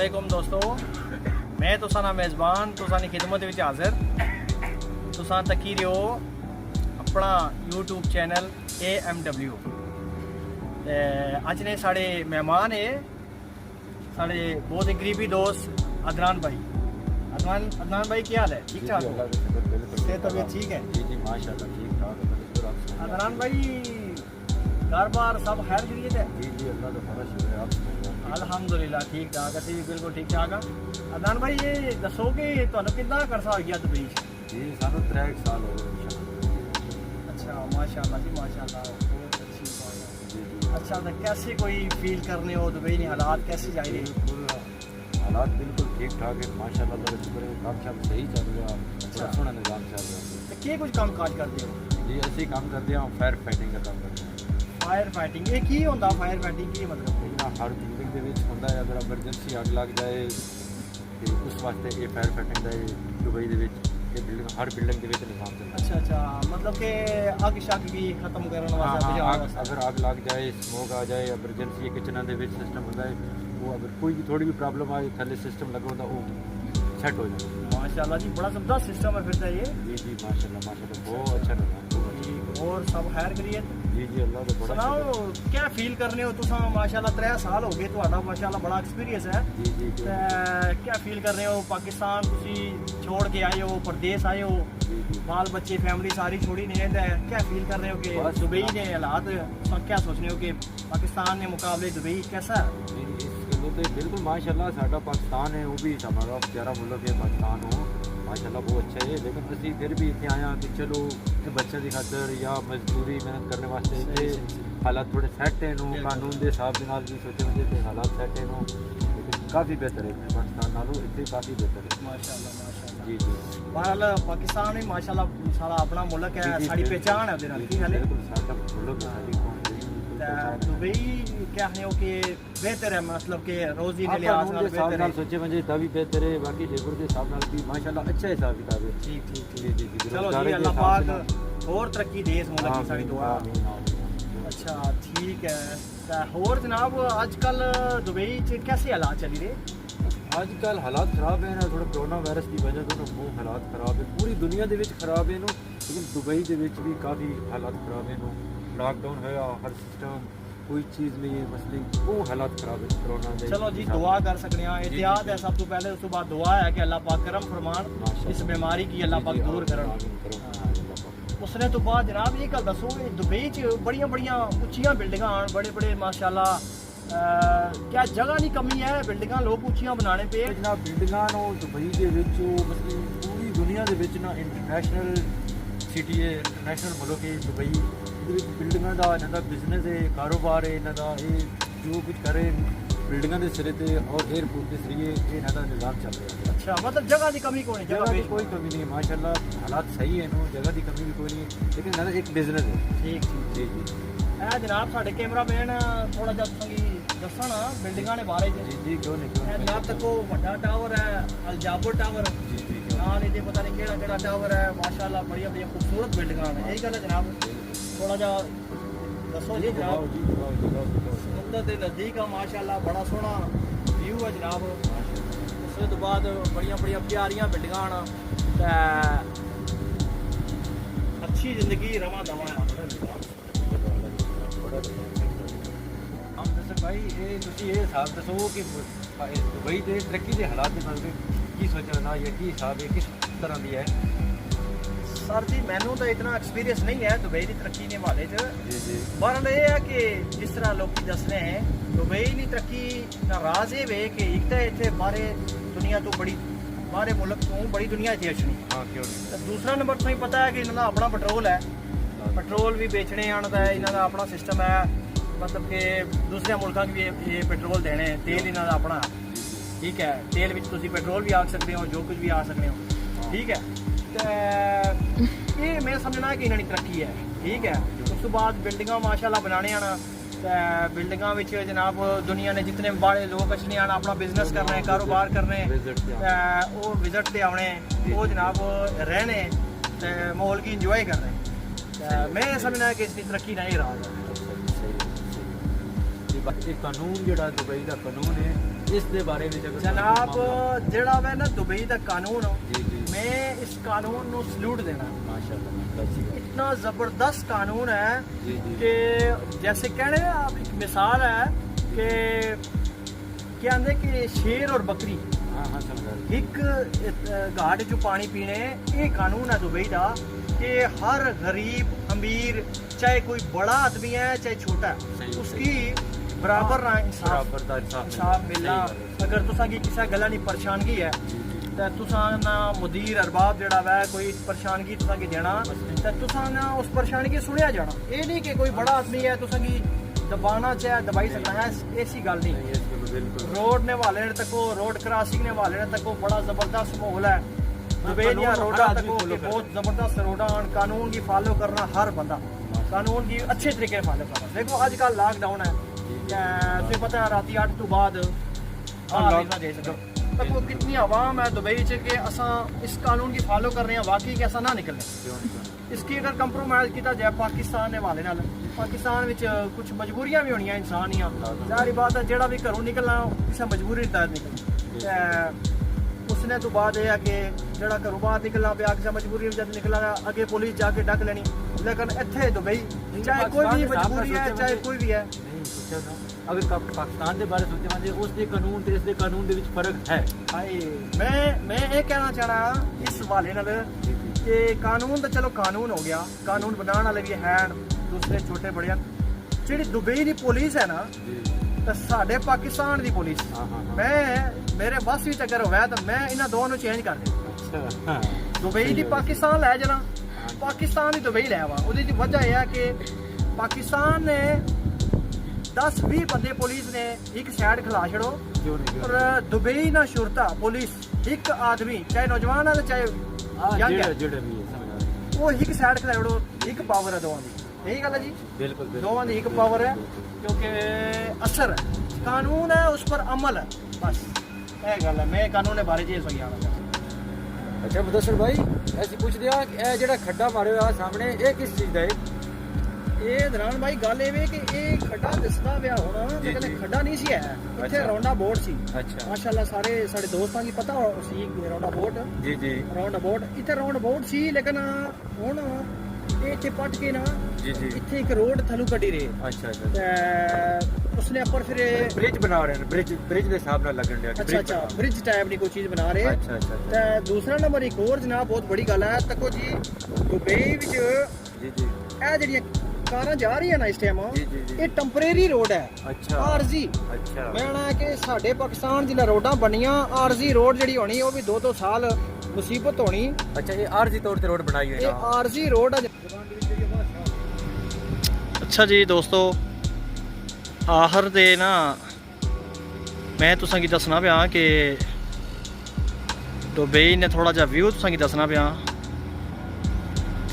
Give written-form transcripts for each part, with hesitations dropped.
वालेकुम दोस्तों, मैं तुसां दा मेज़बान तुसां दी खिदमत विच हाज़िर। तुसां तकी रहो अपना यूट्यूब चैनल AMW। अज ने साढ़े मेहमान है साढ़े बहुत ही करीबी दोस्त अदनान भाई। अदनान भाई क्या हाल है? ठीक ठाक हो? तबीयत ठीक है? जी जी माशाल्लाह ठीक ठाक। अदनान भाई घर बार सब खैर खैरियत है? जी जी अल्लाह का बड़ा शुक्र है। आप अल्हम्दुलिल्लाह ठीक ठाक, असी भी बिल्कुल ठीक ठाक हाँ। अदनान भाई ये दसो कि तुहानू कितना करसा हो गया दुबई? जी सानू 3 साल हो गए। अच्छा माशाल्लाह जी माशाल्लाह, बहुत अच्छी बात है। जी जी अच्छा तो कैसे कोई फील करने हो दुबई ने हालात कैसे जा रहे? बिल्कुल हालात बिल्कुल ठीक ठाक है माशाल्लाह, अल्लाह का शुक्र है। काम शाम सही चल रहा है, बड़ा सोहना निज़ाम चल रहा है। तो क्या कुछ काम काज करते हो? जी ਅਸੀਂ ਕੰਮ ਕਰਦੇ ਹਾਂ ਫਾਇਰ ਫਾਈਟਿੰਗ ਦਾ ਕੰਮ ਕਰਦੇ ਹਾਂ। फायर फाइटिंग ये की होंदा? फायर फाइटिंग की मतलब? ਇਹਨਾਂ ਹਰ ਬਿਲਡਿੰਗ ਦੇ ਵਿੱਚ ਹੁੰਦਾ ਹੈ, ਅਗਰ ਐਮਰਜੈਂਸੀ ਅੱਗ ਲੱਗ ਜਾਏ ਤੇ ਉਸ ਵਾਸਤੇ ਇਹ ਫਾਇਰ ਫਾਈਟਿੰਗ ਦਾ ਦੁਬਈ ਦੇ ਵਿੱਚ ਇਹ ਬਿਲਡਿੰਗ ਹਰ ਬਿਲਡਿੰਗ ਦੇ ਵਿੱਚ ਨਿਜ਼ਾਮ ਚੱਲਦਾ ਹੈ। अच्छा अच्छा, मतलब कि अग शग भी खत्म करने वास्ते हाँ, बुझाने आग वास्ते। अगर आग लग जाए स्मोक आ जाए एमरजेंसी किचन के सिस्टम होता है, वो अगर कोई भी थोड़ी भी प्रॉब्लम आए थले सिस्टम लगा होता वो सेट हो जाए। माशाल्लाह जी बड़ा जबरदस्त सिस्टम है फिर तो ये। जी जी माशाल्लाह बहुत अच्छा लगा। और सब खैर करिए। जी जी अल्लाह का बड़ा सुनाओ क्या फील करने हो तुम? माशाल्लाह 3 साल हो गए तुहाडा माशाल्लाह बड़ा एक्सपीरियंस है। जी जी जी क्या फील कर रहे हो? पाकिस्तान तुसी छोड़ के आए हो, परदेस आए हो, बाल बच्चे फैमिली सारी छोड़ी नहीं है, क्या फील कर रहे हो कि दुबई ने हालात क्या सोच रहे हो कि पाकिस्तान के मुकाबले दुबई कैसा है? जी इसके लिए तो बिल्कुल माशाल्लाह साडा पाकिस्तान है वो भी हमारा प्यारा मुल्क है पाकिस्तान हो माशाल्लाह बहुत अच्छा है, लेकिन असी फिर भी इतने आया कि चलो बच्चे की खातर या मजदूरी मेहनत करने वास्ते इतने हालात थोड़े सैट हैं कानून के हिसाब के नाल भी सोचे वजह से हालात सैट हैं लेकिन काफ़ी बेहतर है पाकिस्तान नालों इतने काफ़ी बेहतर है माशाल्लाह माशाल्लाह। जी जी बहरहाल पाकिस्तान भी माशाल्लाह सारा अपना मुल्क है, साड़ी पहचान है उहदे नाल की गल है। बिल्कुल साडा मुल्क साडी कौम दुबई क्या है कि बेहतर है, मतलब कि रोजी के लिहाज नाल बेहतर है। सोचे वजह ता भी बेहतर है, बाकी लेबर के हिसाब नाल भी माशाल्लाह अच्छा हिसाब किताब है। ठीक ठीक जी जी जी चलो जी अल्लाह पाक और तरक्की दे इस मुल्क की साडी दुआ। अच्छा ठीक है। और जनाब आजकल दुबई च कैसे हालात चली रहे? आजकल हालात खराब है ना, थोड़ा कोरोना वायरस की वजह तो बहुत हालात खराब है, पूरी दुनिया के खराब है नो, लेकिन दुबई के भी काफ़ी हालात खराब है नो। लॉकडाउन होया हर सिस्टम कोई चीज़ नहीं है, मसले वो हालात खराब है कोरोना के। चलो जी दुआ कर सकते हैं, एहतियात है सब तो पहले, उस तो बाद दुआ है कि अल्लाह पाक करम फरमान इस बीमारी की अल्लाह पाक दूर करन। उसने तो बाद जनाब ये गल दसो दुबई च बड़ियां बड़ियां उच्चियां बिल्डिंगां आन, बड़े बड़े माशाल्लाह क्या जगह की कमी है? बिल्डिंगां लोग उच्चियां बनाने पे जनाब बिल्डिंगां नो दुबई के मतलब पूरी दुनिया के ना इंटरनेशनल सिटी है, इंटरनेशनल मुल्क है दुबई। बिल्डिंगां का इन्हां दा बिजनेस है, कारोबार है इन्हां दा, ये जो कुछ करे बिल्डिंगां के सिरे ते और एयरपोर्ट के जरिए इन्हां दा निज़ाम चल रहा है। अच्छा मतलब जगह की कमी कोई जगह की कोई कमी नहीं है माशाल्लाह, हालात सही है नो, जगह की कमी भी कोई नहीं है, लेकिन इन्हां दा एक बिजनेस है। ठीक ठीक जी जी है जनाब साढ़े कैमरामैन थोड़ा जिहा तुसेंगी दस्सण बिल्डिंगां दे बारे च। जी जी क्यों नहीं जनाब तको वड्डा टावर है अलजाबुर टावर, जी जी नाल इहदे पता नहीं केड़ा टावर है, माशाल्लाह बड़ियां बड़ियां खूबसूरत बिल्डिंगां ने। यही गल है जनाब, थोड़ा जिहा दसो जी जनाब। समुंदर के नज़दीक है माशाल्लाह, बड़ा सोहना व्यू है जनाब। उसके तो बाद बड़ियां बड़ियां प्यारियां बिल्डिंगां न ते अच्छी जिंदगी रवा दवा है। हम दस भाई ये तुसी ये हिसाब दसो कि दुबई के तरक्की के हालात के बारे की सोचना या की हिसाब है किस तरह की है? सर जी मैनू तो इतना एक्सपीरियंस नहीं है दुबई की तरक्की के हवाले च। जी जी बहरहाल ये है कि जिस तरह लोग दस रहे हैं दुबई की तरक्की का राज ये वे कि एक तो इतने बाहरे दुनिया तो बड़ी बाहरे मुल्क तो बड़ी दुनिया इतनी अचनी। हाँ क्यों नहीं। दूसरा नंबर तुम्हें पता है कि इन्हों अपना पेट्रोल है, पेट्रोल भी बेचने आना है, इन्हों अपना सिस्टम है, मतलब कि दूसरे मुल्कों की भी ये पेट्रोल देने, तेल इन्हों अपना ठीक है, तेल में तुम पेट्रोल भी आ सकते हो, जो कुछ भी आ सकते हो ठीक है। तो ये मैं समझना है कि इन्होंने तरक्की है ठीक है। उस तो बाद बिल्डिंगां माशाल्लाह बनाने आना, बिल्डिंगां विच जनाब दुनिया ने जितने बड़े लोग अच्छे आना अपना बिजनेस करने कारोबार करने वो विजिट से आने, वो जनाब रहने माहौल की इंजॉय करने। मैं समझना है कि इसकी तरक्की नहीं रहा है। ये कानून जो दुबई का कानून है इस दे बारे में अगर जनाब ਜਿਹੜਾ ਵਾ ਨਾ ਦੁਬਈ ਦਾ ਕਾਨੂੰਨ जी जी मैं इस कानून ਨੂੰ सल्यूट देना माशाल्लाह अच्छी बात। इतना जबरदस्त कानून है जी जी कि जैसे कहने आप एक मिसाल है कि क्या आंदे कि शेर और बकरी हाँ हाँ समझा रही। एक घाट जो पानी पीने ये कानून है दुबई का कि हर गरीब अमीर चाहे कोई बड़ा आदमी है चाहे छोटा है सही, उसकी बराबर ना इंसाफ बराबर दा इंसाफ इंसाफ मिलना अगर तुसा की किसी गल्ला नी परेशानगी है ते तुसा ना मुदीर अरबाब जेड़ा वै कोई परेशानगी तुसा की देना ते तुसा ना उस परेशानगी सुनिया जाना ये नहीं कि कोई बड़ा आदमी है तुसा की दबाना चाहे दबाई सकता है ऐसी गल नहीं बिल्कुल रोड ने वाले तको रोड क्रॉसिंग ने वाले तको बड़ा जबरदस्त माहौल है दुबई दियां रोडा तको बहुत जबरदस्त रोडा कानून की फॉलो करना हर बंदा कानून की अच्छे तरीके फॉलो करना देखो आजकल लॉकडाउन है तुझे पता है राती 8 तो बाद तक वो कितनी आवाम है दुबई च कि असा इस कानून की फॉलो कर रहे हैं वाकई कि असा ना निकलने इसकी अगर कंप्रोमाइज किया जाए पाकिस्तान के हवाले नाल पाकिस्तान विच कुछ मजबूरियां भी होनियां इंसान दियां जाहिर बात है जेड़ा भी घरों निकलना किसी मजबूरी तहत निकलना उसने तो बाद यह है कि जेड़ा घरों बाहर निकलना पिया किसी मजबूरी जब निकलना अगे पुलिस जाके डक लेनी लेकिन इत्थे दुबई चाहे कोई भी मजबूरी है चाहे कोई भी है अगर पाकिस्तान के बारे सोचे मांजे उसके कानून ते इसके कानून दे विच फर्क है हाय मैं ये कहना चाहना इस हवाले नाल कि कानून तो चलो कानून हो गया कानून बनाने वाले भी हैं दूसरे छोटे बड़े जी दुबई की पुलिस है ना तो साढ़े पाकिस्तान की पुलिस मैं मेरे बस भी अगर होया तो मैं इन्होंने दोनों चेंज कर देना दुबई की पाकिस्तान लै जाना पाकिस्तान की दुबई लै आवा उसकी वजह यह है कि पाकिस्तान ने 10-20 बंदे पुलिस ने एक साइड खिला छड़ो और दुबई ना शुरता पुलिस एक आदमी चाहे नौजवान है चाहे यंग है वो एक साइड खिला छड़ो एक पावर है दोवां दी यही गल है जी बिल्कुल दोवां दी एक पावर है क्योंकि असर है कानून है उस पर अमल है बस ये गल है मैं कानून के बारे च सही आना अच्छा मुदस्सिर भाई ऐसी पूछ दिया ए जेड़ा खड्डा मारे हुआ सामने ये किस चीज दा है ਇਹ ਦੌਰਾਨ ਭਾਈ ਗੱਲ ਇਹ ਵੇ ਕਿ ਇਹ ਖੱਡਾ ਦਿਸਦਾ ਪਿਆ ਹੁਣ ਲੇਕਿਨ ਖੱਡਾ ਨਹੀਂ ਸੀ ਹੈ ਇੱਥੇ ਰੌਂਡਾ ਬੋਰਡ ਸੀ अच्छा ਮਾਸ਼ਾਅੱਲਾ ਸਾਰੇ ਸਾਡੇ ਦੋਸਤਾਂ ਕੀ ਪਤਾ ਸੀ ਰੌਂਡਾ ਬੋਰਡ जी जी ਰੌਂਡਾ ਬੋਰਡ ਇੱਥੇ ਰੌਂਡ ਬੋਰਡ ਸੀ ਲੇਕਿਨ ਹੁਣ ਇਹ ਇੱਥੇ ਪੱਟ ਕੇ ਨਾ जी जी ਇੱਥੇ ਇੱਕ ਰੋਡ ਥਲੂ ਕੱਢੀ ਰਹੇ अच्छा अच्छा ਤੇ ਉਸਨੇ ਉੱਪਰ ਫਿਰ ब्रिज बना रहे हैं ब्रिज के हिसाब नाल लगन दिया अच्छा अच्छा ब्रिज टाइप ਦੀ ਕੋਈ ਚੀਜ਼ ਬਣਾ ਰਹੇ अच्छा अच्छा ਤੇ ਦੂਸਰਾ ਨੰਬਰ ਇੱਕ ਹੋਰ ਜਨਾਬ ਬਹੁਤ ਬੜੀ ਗੱਲ ਹੈ ਤੱਕੋ ਜੀ ਦੁਬਈ ਵਿੱਚ जी जी ਇਹ ਜਿਹੜੀਆਂ ਕਾਰਾਂ ਜਾ ਰਹੀਆਂ ਨਾ ਇਸ ਟਾਈਮ जी जी जी ਇਹ ਟੈਂਪਰੇਰੀ ਰੋਡ ਹੈ अच्छा ਆਰਜ਼ੀ अच्छा ਮੈਂ ਨਾ ਕਿ ਸਾਡੇ ਪਾਕਿਸਤਾਨ ਦੀਆਂ ਰੋਡਾਂ ਬਣੀਆਂ ਆਰਜ਼ੀ ਰੋਡ ਜਿਹੜੀ ਹੋਣੀ ਉਹ ਵੀ 2-2 ਸਾਲ ਮੁਸੀਬਤ ਹੋਣੀ अच्छा ये आरजी तौर पे रोड बनाई हुई है ਇਹ ਆਰਜ਼ੀ ਰੋਡ ਹੈ ਅੱਛਾ ਜੀ ਦੋਸਤੋ ਆਖਰ ਦੇ ਨਾ ਮੈਂ ਤੁਸਾਂ ਕੀ ਦੱਸਣਾ ਪਿਆ ਕਿ ਦੁਬਈ ਨੇ ਥੋੜਾ ਜਿਹਾ ਵਿਊ ਤੁਸਾਂ ਕੀ ਦੱਸਣਾ ਪਿਆ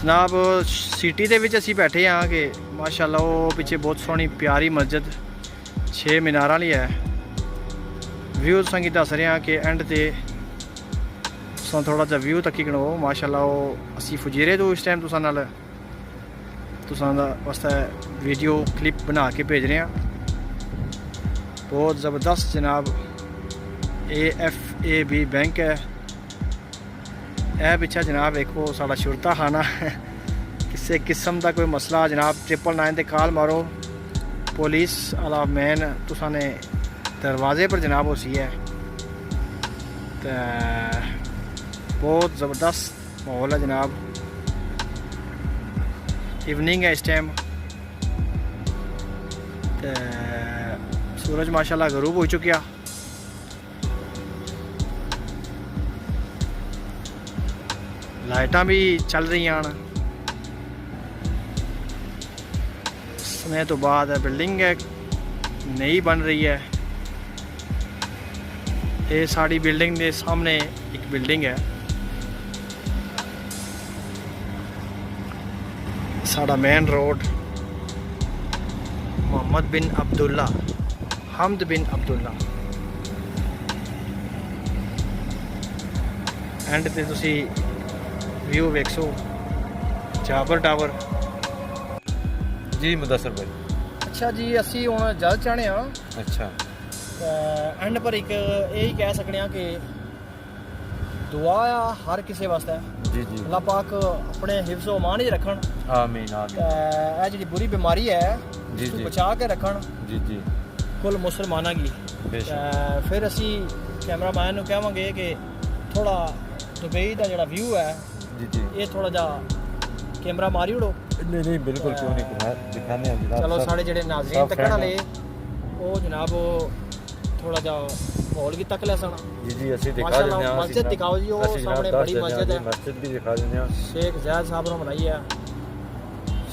ਜਨਾਬ ਸਿਟੀ ਦੇ ਵਿੱਚ ਅਸੀਂ ਬੈਠੇ ਹਾਂ ਕਿ ਮਾਸ਼ਾਅੱਲਾ ਉਹ ਪਿੱਛੇ ਬਹੁਤ ਸੋਹਣੀ ਪਿਆਰੀ ਮਸਜਿਦ 6 ਮੀਨਾਰਾਂ ਵਾਲੀ ਹੈ ਵਿਊ ਤੁਸਾਂ ਕੀ ਦੱਸ ਰਿਹਾ ਕਿ ਐਂਡ ਤੇ ਤੁਸਾਂ ਥੋੜਾ ਜਿਹਾ ਵਿਊ ਤੱਕ ਕਿਣੋ ਮਾਸ਼ਾਅੱਲਾ ਉਹ ਅਸੀਂ ਫੁਜੀਰੇ ਤੋਂ ਇਸ ਟਾਈਮ ਤੁਸਾਂ ਨਾਲ ਤੁਸਾਂ ਦਾ ਵਾਸਤੇ ਵੀਡੀਓ ਕਲਿੱਪ ਬਣਾ ਕੇ ਭੇਜ ਰਹੇ ਹਾਂ ਬਹੁਤ ਜ਼ਬਰਦਸਤ ਜਨਾਬ AFAB ਬੈਂਕ ਹੈ ਇਹ ਪਿੱਛੇ ਜਨਾਬ ਵੇਖੋ ਸਾਡਾ ਸ਼ੁਰਤਾ ਖਾਨਾ ਕਿਸੇ ਕਿਸਮ ਦਾ ਕੋਈ ਮਸਲਾ ਜਨਾਬ 999 ਤੇ ਕਾਲ ਮਾਰੋ ਪੁਲਿਸ ਵਾਲਾ ਮੈਨ ਤੁਸਾਂ ਨੇ ਦਰਵਾਜ਼ੇ ਪਰ ਜਨਾਬ ਹੋ ਸੀ ਹੈ ਤੇ ਬਹੁਤ ਜ਼ਬਰਦਸਤ ਮਾਹੌਲ ਹੈ ਜਨਾਬ इवनिंग है इस टाइम ते सूरज माशाल्लाह गरूब हो चुकिया लाइटां भी चल रही हैं समय तो बाद बिल्डिंग है नई बन रही है ये साड़ी बिल्डिंग के सामने एक बिल्डिंग है साड़ा main road Mohammed bin Abdullah Hamad bin Abdullah and ते तुसी व्यू वेख सो जाबर टावर जी मुदस्सिर भाई अच्छा जी असी हुण जल चाहने हाँ अच्छा ਐਂਡ ਪਰ ਇੱਕ ਇਹ ਹੀ ਕਹਿ ਸਕਦੇ ਹਾਂ ਕਿ ਦੁਆ ਆ ਹਰ ਕਿਸੇ ਵਾਸਤੇ। जी जी ਅੱਲਾਹ ਪਾਕ ਆਪਣੇ ਹਿਫਜ਼ੋ ਅਮਾਨ ਹੀ ਰੱਖਣ। आमीन आमीन ਇਹ ਜਿਹੜੀ ਬੁਰੀ ਬਿਮਾਰੀ ਹੈ ਜੀ, ਇਸ ਨੂੰ ਜੀ। ਬਚਾ ਕੇ ਰੱਖਣ जी जी ਕੁੱਲ ਮੁਸਲਮਾਨਾਂ ਦੀ। बेशक ਫਿਰ ਅਸੀਂ ਕੈਮਰਾਮੈਨ ਨੂੰ ਕਹਾਂਗੇ ਕਿ ਥੋੜਾ ਦੁਬਈ ਦਾ ਜਿਹੜਾ ਵਿਊ ਹੈ जी जी ਇਹ ਥੋੜਾ ਜਿਹਾ ਕੈਮਰਾ ਮਾਰੀ ਉੜੋ। नहीं नहीं बिल्कुल क्यों नहीं दिखाने हैं जनाब ਚਲੋ सब- ਸਾਡੇ ਜਿਹੜੇ ਨਾਜ਼ਰੀਨ सब ਤੱਕਣ friend ਵਾਲੇ ਉਹ ਜਨਾਬ ਥੋੜਾ ਜਿਹਾ ਮਾਹੌਲ ਵੀ ਤੱਕ ਲੈ ਸਨ। जी जी ਅਸੀਂ ਦਿਖਾ माशाल्लाह, ਦਿੰਦੇ ਹਾਂ मस्जिद दिखाओ जी, वो सामने बड़ी मस्जिद है। ਮਸਜਿਦ ਵੀ ਦਿਖਾ ਦਿੰਦੇ ਹਾਂ ਸ਼ੇਖ ਜ਼ੈਦ ਸਾਹਿਬ ਨੂੰ ਬਣਾਈ ਹੈ।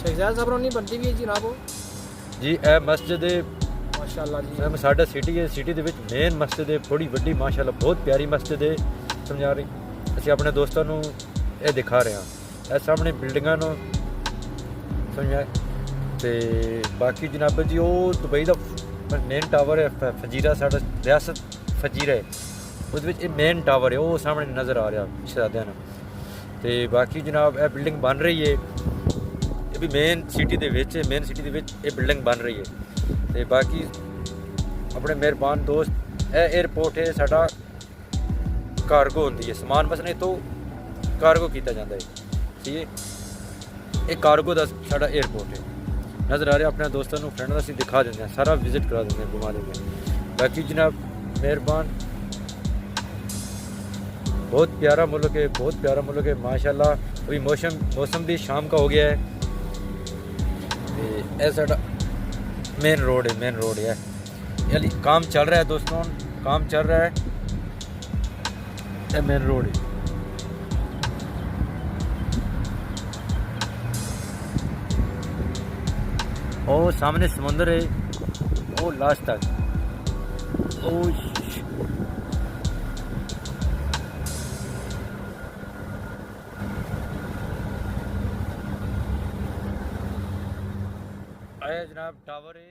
ਸ਼ੇਖ ਜ਼ੈਦ ਸਾਹਿਬ ਨੂੰ ਨਹੀਂ ਬਣਦੀ ਵੀ ਹੈ ਜਨਾਬ ਉਹ। ਜੀ ਇਹ ਮਸਜਿਦ ਹੈ ਮਾਸ਼ਾਅੱਲਾ ਜੀ। ਜਿਵੇਂ ਸਾਡਾ ਸਿਟੀ ਹੈ ਸਿਟੀ ਦੇ ਵਿੱਚ ਮੇਨ ਮਸਜਿਦ ਹੈ ਬੜੀ ਵੱਡੀ ਮਾਸ਼ਾਅੱਲਾ ਬਹੁਤ ਪਿਆਰੀ ਮਸਜਿਦ ਹੈ ਸਮਝਾ ਰਹੀ ਅਸੀਂ ਆਪਣੇ ਦੋਸਤਾਂ ਨੂੰ ਇਹ ਦਿਖਾ ਰਹੇ ਹਾਂ ਇਹ ਸਾਹਮਣੇ ਬਿਲਡਿੰਗਾਂ ਨੂੰ ਸਮਝਿਆ ਤੇ ਬਾਕੀ ਜਨਾਬ ਜੀ ਉਹ ਦੁਬਈ ਦਾ ਮੇਨ ਟਾਵਰ ਹੈ ਫਜੀਰਾ ਸਾਡਾ ਰਿਆਸਤ ਫਜੀਰਾ ਹੈ ਉਹਦੇ ਵਿੱਚ ਇਹ ਮੇਨ ਟਾਵਰ ਹੈ ਉਹ ਸਾਹਮਣੇ ਨਜ਼ਰ ਆ ਰਿਹਾ ਸ਼ਹਿਜ਼ਾਦਿਆਂ ਨੂੰ ਤੇ ਬਾਕੀ ਜਨਾਬ ਇਹ ਬਿਲਡਿੰਗ ਬਣ ਰਹੀ ਹੈ ਇਹ ਵੀ ਮੇਨ ਸਿਟੀ ਦੇ ਵਿੱਚ ਇਹ ਬਿਲਡਿੰਗ ਬਣ ਰਹੀ ਹੈ ਤੇ ਬਾਕੀ ਆਪਣੇ ਮਿਹਰਬਾਨ ਦੋਸਤ ਇਹ 에ਅਰਪੋਰਟ ਹੈ ਸਾਡਾ ਕਾਰਗੋ ਹੁੰਦੀ ਹੈ ਸਮਾਨ ਬਸਣੇ ਤੋਂ ਕਾਰਗੋ ਕੀਤਾ ਜਾਂਦਾ ਹੈ ਠੀਕ ਹੈ ਇਹ ਕਾਰਗੋ ਦਾ ਸਾਡਾ 에ਅਰਪੋਰਟ ਹੈ ਨਜ਼ਰ ਆ ਰਿਹਾ ਆਪਣੇ ਦੋਸਤਾਂ ਨੂੰ ਫਰੈਂਡਾਂ ਨੂੰ ਅਸੀਂ ਦਿਖਾ ਦਿੰਦੇ ਹਾਂ ਸਾਰਾ ਵਿਜ਼ਿਟ ਕਰਾ ਦਿੰਦੇ ਹਾਂ ਘੁਮਾ ਦਿੰਦੇ ਹਾਂ ਬਾਕੀ ਜਨਾਬ ਮਿਹਰਬਾਨ बहुत प्यारा मुल्क है माशाल्लाह अभी मौसम भी शाम का हो गया है ये साਡਾ मेन रोड है यानी काम चल रहा है दोस्तों काम चल रहा है ये मेन रोड है ओ सामने समुंदर है ओ लास्ट तक ओ आया जनाब टावर है